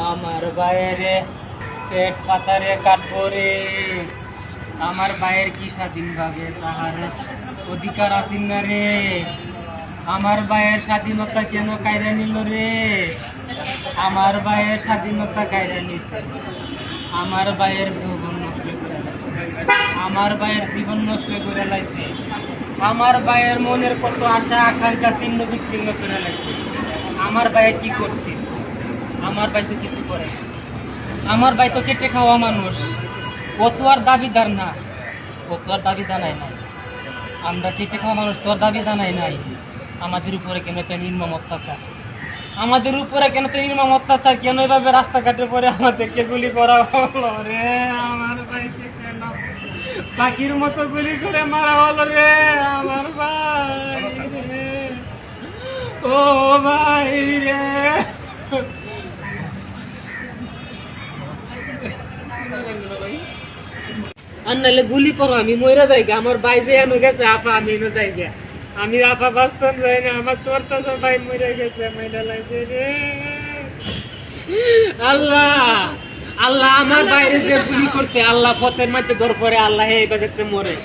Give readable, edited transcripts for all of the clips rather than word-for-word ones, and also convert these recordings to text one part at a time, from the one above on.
আমার বাইরে পেট পাতারে কাটবো রে। আমার বাইরের কি স্বাধীনভাবে তাহার অধিকার আছেন না রে। আমার বাইরের স্বাধীনতা কেন কায়রা নিল রে। আমার বাইরের স্বাধীনতা কায়রা নিছে। আমার বাইরের জীবন নষ্ট করে লাইছে। আমার বাইরের জীবন নষ্ট করে লাইছে। আমার বাইরের মনের কত আশা আকাঙ্ক্ষা ছিন্ন বিচ্ছিন্ন করে লাইছে। আমার বাইরে কি করছে? আমার ভাই তো কিছু করে না। আমার ভাই তো কেটে খাওয়া মানুষ। ও তো আর দাবিদার না, ও তো আর দাবি জানায় নাই। আমরা কেটে খাওয়া মানুষ, তোর দাবি জানাই নাই। আমাদের উপরে কেন তো নির্মম অত্যাচার, আমাদের উপরে কেন তো নির্মম অত্যাচার, কেন এভাবে রাস্তাঘাটে পরে আমাদেরকে গুলি করা হলো রে। আমার ভাইকে কেন পাখির মতো গুলি করে মারা হলো রে। আমার ভাই রে, ও ভাই রে। আর নাহলে গুলি করো, আমি মরে যাই গে। আমার ভাই যে এনে গেছে আপা, আমি এনে যাই গে। আমি আপা বাস্তব যাই না, আমার তোর তো ভাই মরে গেছে, মরে লাগছে রে। আল্লাহ আল্লাহ, আমার বাইরে যে গুলি করছে, আল্লাহ পথের মধ্যে ধর পরে, আল্লাহ এইভাবে মরে।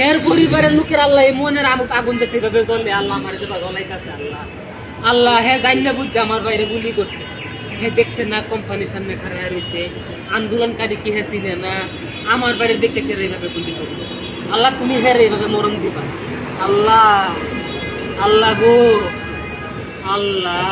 এর পরিবারের লোকের আল্লাহ এই মনের আগুন যেতে এইভাবে জ্বলে, আল্লাহ আমার যেটা জ্বলাইতেছে। আল্লাহ আল্লাহ, হ্যাঁ জানি না বুঝছে আমার বাইরে গুলি করছে। হ্যাঁ দেখছে না কোম্পানির সামনে খাড়া রয়েছে, আন্দোলনকারী কি হ্যাঁ চিনে না। আমার বাড়ি দেখে এইভাবে গুলি করবে। আল্লাহ তুমি হ্যাঁ এইভাবে মরণ দিবা। আল্লাহ আল্লাহ গো আল্লাহ।